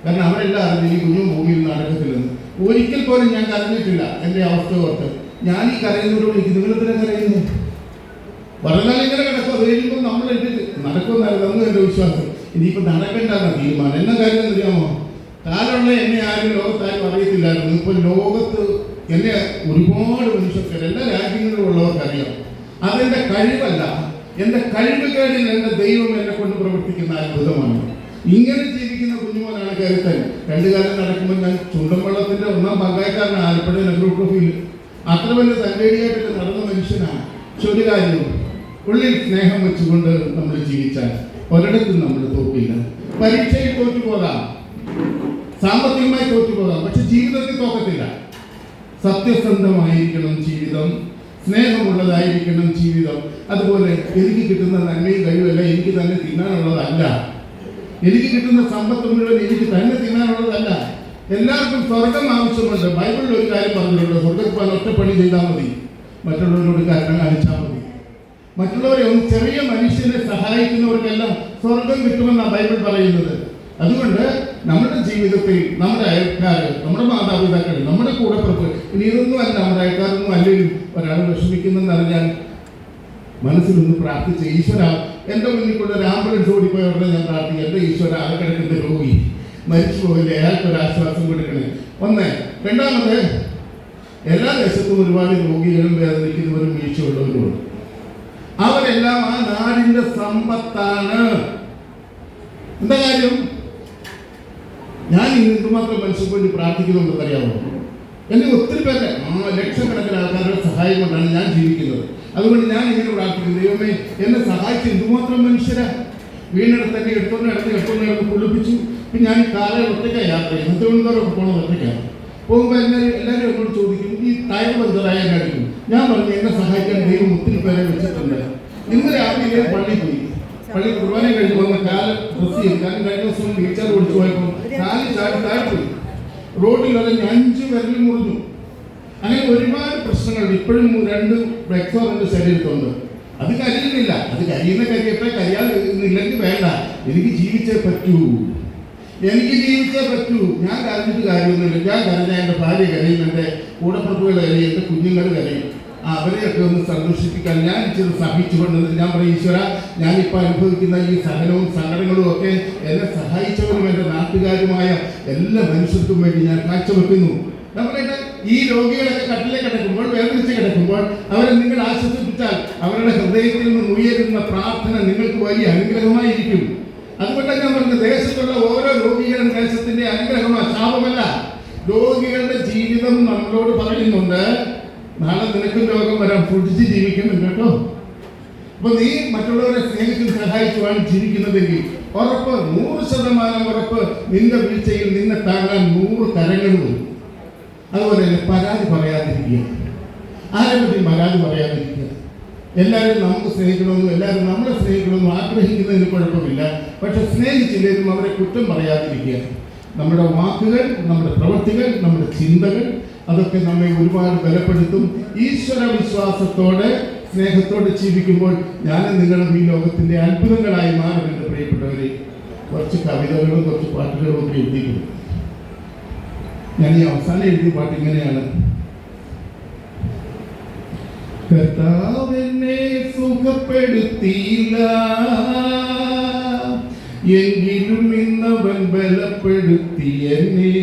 കാരണം അവരെല്ലാം അറിഞ്ഞു ഈ കുഞ്ഞു ഭൂമിയിൽ നടക്കത്തില്ലെന്ന്. ഒരിക്കൽ പോലും ഞാൻ കരഞ്ഞിട്ടില്ല എൻ്റെ അവസ്ഥ ഓർത്ത്. ഞാൻ ഈ കരയുന്നതോട് എനിക്ക് നിങ്ങളെന്തിനാ കരയുന്നു? പറഞ്ഞാൽ ഇങ്ങനെ കിടക്കും. അത് കഴിയുമ്പോൾ നമ്മൾ നടക്കുമെന്നായിരുന്നു എൻ്റെ വിശ്വാസം. ഇനിയിപ്പോൾ നടക്കേണ്ടെന്ന തീരുമാനം. എന്നാ കാര്യം അറിയാമോ? കാലമുള്ള എന്നെ ആരും ലോകത്താരും അറിയത്തില്ലായിരുന്നു. ഇപ്പോൾ ലോകത്ത് എന്നെ ഒരുപാട് മനുഷ്യർക്ക് എല്ലാ രാജ്യങ്ങളിലും ഉള്ളവർക്ക് അറിയാം. അതെൻ്റെ കഴിവല്ല, എൻ്റെ കഴിവുകേടിൽ എൻ്റെ ദൈവം എന്നെ കൊണ്ട് പ്രവർത്തിക്കുന്ന അത്ഭുതമാണ്. ഇങ്ങനെ ജീവിക്കുന്ന കുഞ്ഞുമോനാണ് കരുത്തൻ. രണ്ടു കാലം നടക്കുമ്പോൾ ഞാൻ ചുണ്ടൻവള്ളത്തിൻ്റെ 1ാം പങ്കായക്കാരനാണ്. ആലപ്പുഴ നെഹ്റു ട്രോഫിയിൽ അത്ര വലിയ തങ്കേടിയായിട്ട് നടന്ന മനുഷ്യനാണ്. പക്ഷെ ഒരു കാര്യം, ഉള്ളിൽ സ്നേഹം വെച്ചുകൊണ്ട് നമ്മൾ ജീവിച്ചാൽ ഒരിടത്തും നമ്മൾ തോക്കില്ല. പരീക്ഷയിൽ തോറ്റുപോകാം, സാമ്പത്തികമായി തോറ്റുപോകാം, പക്ഷെ ജീവിതത്തിൽ തോക്കത്തില്ല. സത്യസന്ധമായിരിക്കണം ജീവിതം, സ്നേഹമുള്ളതായിരിക്കണം ജീവിതം. അതുപോലെ എനിക്ക് കിട്ടുന്ന നന്മയും കഴിവല്ല എനിക്ക് തന്നെ തിന്നാനുള്ളതല്ല. എനിക്ക് കിട്ടുന്ന സമ്പത്ത് മുഴുവൻ എനിക്ക് തന്നെ തിന്നാനുള്ളതല്ല. എല്ലാവർക്കും സ്വർഗം ആവശ്യമുണ്ട്. ബൈബിളിൽ ഒരു കാര്യം പറഞ്ഞിട്ടുണ്ട്, സ്വർഗത്തിൽ പോകാൻ ഒറ്റപ്പണി ചെയ്താൽ മതി, മറ്റുള്ളവരോട് കാരണം കാണിച്ചാൽ മതി. മറ്റുള്ളവരെ ഒന്ന് ചെറിയ മനുഷ്യനെ സഹായിക്കുന്നവർക്കെല്ലാം സ്വർഗം കിട്ടുമെന്നാണ് ബൈബിൾ പറയുന്നത്. അതുകൊണ്ട് നമ്മുടെ ജീവിതത്തിൽ നമ്മുടെ അയൽക്കാർ, നമ്മുടെ മാതാപിതാക്കൾ, നമ്മുടെ കൂടപ്പിറപ്പ്, ഇനി ഇതൊന്നും അല്ല, നമ്മുടെ അയൽക്കാരൊന്നും അല്ലെങ്കിലും ഒരാൾ വിഷമിക്കുന്നെന്ന് അറിഞ്ഞാൽ മനസ്സിലൊന്ന് പ്രാർത്ഥിച്ച്, ഈശ്വര എൻ്റെ മുന്നിൽ കൊണ്ട് ഒരു ആംബുലൻസ് ഓടിപ്പോയ ഉടനെ ഞാൻ പ്രാർത്ഥിക്കും, എൻ്റെ ഈശ്വര അത് കിടക്കുന്ന രോഗി മരിച്ചു പോകില്ല, അയാൾക്കൊരു ആശ്വാസം കൊടുക്കണേ. ഒന്ന്. രണ്ടാമത്, എല്ലാ ദേശത്തും ഒരുപാട് രോഗികളും വേദനിക്കുന്നവരും വീഴ്ചയുള്ളവരുമുണ്ട്. അവരെല്ലാം ആ നാടിൻ്റെ സമ്പത്താണ്. എന്താ കാര്യം? ഞാൻ ഇന്ന് എന്തുമാത്രം മനുഷ്യർക്ക് വേണ്ടി പ്രാർത്ഥിക്കുന്നുണ്ടെന്ന് അറിയാമോ? എന്നെ ഒത്തിരി പേരുടെ ലക്ഷക്കണക്കിന് ആൾക്കാരുടെ സഹായം കൊണ്ടാണ് ഞാൻ ജീവിക്കുന്നത്. അതുകൊണ്ട് ഞാൻ ഇങ്ങനെ പ്രാർത്ഥിക്കുന്നു, ദൈവമേ എന്നെ സഹായിച്ച് എന്തുമാത്രം മനുഷ്യരാ. വീടിനടുത്തൊക്കെ എടുത്തോണ്ട് കുളിപ്പിച്ചു. പിന്നെ ഞാൻ കാലം ഒറ്റയ്ക്കാണ് യാത്ര ചെയ്യും. തിരുവനന്തപുരമൊക്കെ പോകണം ഒറ്റയ്ക്കാണ്. പോകുമ്പോൾ എല്ലാവരും എന്നോട് ചോദിക്കും, ഈ ടയർ പഞ്ചറായ കാണിക്കും. ഞാൻ പറഞ്ഞു, എന്നെ സഹായിക്കാൻ ദൈവം ഒത്തിരി പേരെ വെച്ചിട്ടുണ്ട്. ഇന്ന് രാവിലെ പള്ളി കുർബാന കഴിഞ്ഞ് വന്ന കാലം ഡ്രസ് ചെയ്യും. കാരണം കഴിഞ്ഞ ദിവസം വീൽചെയർ ഓടിച്ചു പോയപ്പോൾ കാല് ചാടി താഴ്പോയി. റോഡിൽ വരഞ്ഞ് 5 വിരൽ മുറിഞ്ഞു. അങ്ങനെ ഒരുപാട് പ്രശ്നങ്ങളുണ്ട്. ഇപ്പോഴും 2 ബ്ലക്സോ എൻ്റെ ശരീരത്തുണ്ട്. അത് കരിയുന്നില്ല. അത് കരിയുന്ന കരിയട്ടെ, കരിയാതില്ലെങ്കിൽ വേണ്ട. എനിക്ക് ജീവിച്ചേ പറ്റൂ. ഞാൻ കരഞ്ഞിട്ട് കാര്യമൊന്നുമില്ല. ഞാൻ കരഞ്ഞാൽ എൻ്റെ ഭാര്യ കരയും, എൻ്റെ കൂടപ്പുറപ്പുകൾ കരയും, എൻ്റെ കുഞ്ഞുങ്ങൾ കരയും. അവരെയൊക്കെ ഒന്ന് സന്തോഷിപ്പിക്കാൻ ഞാൻ ഇച്ചിരി സഹിച്ചുകൊണ്ട് ഞാൻ പറയും, ഈശ്വര ഞാനിപ്പോൾ അനുഭവിക്കുന്ന ഈ സഹനവും സങ്കടങ്ങളും ഒക്കെ എന്നെ സഹായിച്ചവരും എൻ്റെ നാട്ടുകാരുമായ എല്ലാ മനുഷ്യർക്കും വേണ്ടി ഞാൻ കാഴ്ചവെക്കുന്നു. നമ്മുടെ ഈ രോഗികളൊക്കെ കട്ടിലെ കിടക്കുമ്പോൾ, വേദനിച്ച് കിടക്കുമ്പോൾ അവരെ നിങ്ങൾ ആശ്വസിപ്പിച്ചാൽ അവരുടെ ഹൃദയത്തിൽ നിന്ന് ഉയരുന്ന പ്രാർത്ഥന നിങ്ങൾക്ക് വലിയ അനുഗ്രഹമായിരിക്കും. അതുകൊണ്ടാണ് ഞാൻ പറഞ്ഞത്, ദേശത്തുള്ള ഓരോ രോഗികളും ദേശത്തിന്റെ അനുഗ്രഹമാണ്, ശാപമല്ല. രോഗികളുടെ ജീവിതം നമ്മളോട് പറയുന്നുണ്ട്, നാളെ നിനക്കും രോഗം വരാം, പൊടിച്ച് ജീവിക്കണം കേട്ടോ. അപ്പൊ നീ മറ്റുള്ളവരെ സ്നേഹിച്ചും സഹായിച്ചുമാണ് ജീവിക്കുന്നതെങ്കിൽ ഉറപ്പ്, 100% ഉറപ്പ്, നിന്റെ വീഴ്ചയിൽ നിന്നെ താങ്ങാൻ 100 കരങ്ങൾ വരും. അതുപോലെ തന്നെ പരാതി പറയാതിരിക്കുക. ആരെപ്പറ്റി പരാതി പറയാതിരിക്കുക. എല്ലാവരും നമുക്ക് സ്നേഹിക്കണമെന്നും എല്ലാവരും നമ്മളെ സ്നേഹിക്കണമെന്നും ആഗ്രഹിക്കുന്നതിന് കുഴപ്പമില്ല. പക്ഷെ സ്നേഹിച്ചില്ലെങ്കിലും അവരെ കുറ്റം പറയാതിരിക്കുക. നമ്മുടെ വാക്കുകൾ, നമ്മുടെ പ്രവൃത്തികൾ, നമ്മുടെ ചിന്തകൾ അതൊക്കെ നമ്മെ ഒരുപാട് ബലപ്പെടുത്തും. ഈശ്വര വിശ്വാസത്തോടെ സ്നേഹത്തോടെ ജീവിക്കുമ്പോൾ ഞാനും നിങ്ങളും ഈ ലോകത്തിൻ്റെ അത്ഭുതങ്ങളായി മാറും. എൻ്റെ പ്രിയപ്പെട്ടവരെ, കുറച്ച് കവിതകളും കുറച്ച് പാട്ടുകളും ഒക്കെ എഴുതിയിരുന്നു. ഞാൻ ഈ അവസാനം എഴുതിയ പാട്ട് ഇങ്ങനെയാണ്: കർത്താവെന്നെ സുഖപ്പെടുത്തിയില്ല, എങ്കിലും ഇന്നവൻ ബലപ്പെടുത്തി എന്നെ.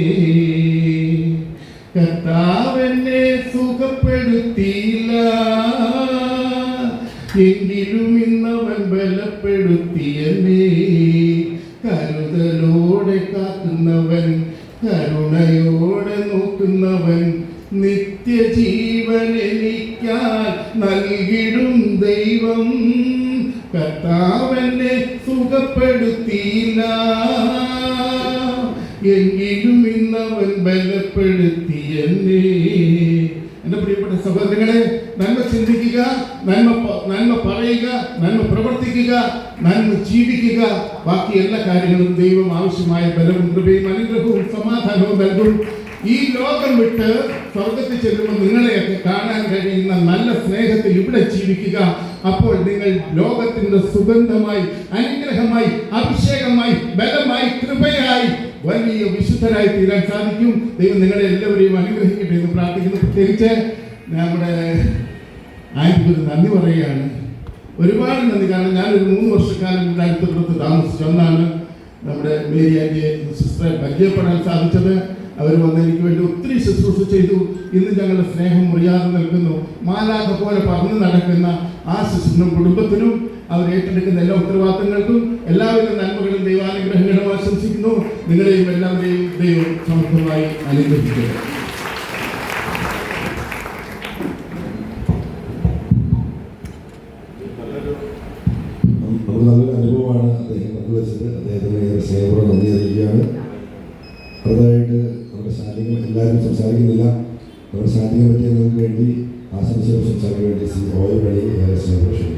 കർത്താവെന്നെ സുഖപ്പെടുത്തിയില്ല, എങ്കിലും ഇന്നവൻ ബലപ്പെടുത്തി എന്നെ. കരുതലോടെ കാക്കുന്നവൻ, കരുണയോടെ നോക്കുന്നവൻ, നിത്യജീവൻ എനിക്കാൽ നൽകിടും ദൈവം. കർത്താവെന്നെ സുഖപ്പെടുത്തിയില്ല, എങ്കിലും ഇന്നവൻ ബലപ്പെടുത്തി എന്നെ. എൻ്റെ പ്രിയപ്പെട്ട സഹോദരങ്ങളെ, നന്മ ചിന്തിക്കുക, നന്മ പറയുക, നന്മ പ്രവർത്തിക്കുക, നന്മ ജീവിക്കുക. ബാക്കി എല്ലാ കാര്യങ്ങളും ദൈവം ആവശ്യമായ ബലവും കൃപയും അനുഗ്രഹവും സമാധാനവും നൽകും. ഈ ലോകം വിട്ട് സ്വർഗത്തിൽ ചെല്ലുമ്പോൾ നിങ്ങളെയൊക്കെ കാണാൻ കഴിയുന്ന നല്ല സ്നേഹത്തിൽ ഇവിടെ ജീവിക്കുക. അപ്പോൾ നിങ്ങൾ ലോകത്തിന്റെ സുഗന്ധമായി, അനുഗ്രഹമായി, അഭിഷേകമായി, ബലമായി, കൃപയായി വലിയ വിശുദ്ധരായി തീരാൻ സാധിക്കും. ദൈവം നിങ്ങളെ എല്ലാവരെയും അനുഗ്രഹിക്കട്ടെ എന്ന് പ്രാർത്ഥിക്കുന്നു. പ്രത്യേകിച്ച് നമ്മുടെ ആന്റിക്ക് നന്ദി പറയുകയാണ്. ഒരുപാട് നന്ദി. കാരണം ഞാനൊരു 3 വർഷക്കാലം ഇവിടെ അടുത്തടുത്ത് താമസിച്ചു. ഒന്നാണ് നമ്മുടെ മേരി ആന്റിയെ സിസ്റ്ററെ പരിചയപ്പെടാൻ സാധിച്ചത്. അവർ വന്ന് എനിക്ക് വേണ്ടി ഒത്തിരി ശുശ്രൂഷ ചെയ്തു. ഇന്ന് ഞങ്ങളുടെ സ്നേഹം മുറിയാതെ നിൽക്കുന്നു. മാലാഖ പോലെ പറന്നു നടക്കുന്ന ആ സിസ്റ്ററിനും കുടുംബത്തിനും അവർ ഏറ്റെടുക്കുന്ന എല്ലാ ഉത്തരവാദിത്തങ്ങൾക്കും എല്ലാവിധ നന്മകളും ദൈവാനുഗ്രഹങ്ങളും ആശംസിക്കുന്നു. നിങ്ങളെയും എല്ലാവരെയും ദൈവം സമൃദ്ധമായി അനുഗ്രഹിക്കുന്നു. നമുക്ക് നല്ലൊരു അനുഭവമാണ് അദ്ദേഹം പങ്കുവച്ചത്. അദ്ദേഹത്തിന് ഏറെ സ്നേഹപൂർവ്വം നന്ദി അറിയിക്കുകയാണ്. അടുത്തതായിട്ട് നമ്മുടെ ശാലികൾ എല്ലാവരും സംസാരിക്കുന്നില്ല. നമ്മുടെ ശാലികളെ പറ്റി നിങ്ങൾക്ക് വേണ്ടി ആശംസകൾ സംസാരിക്കാൻ വേണ്ടി ശ്രീ ഓയ വഴി ഏറെ സ്നേഹം.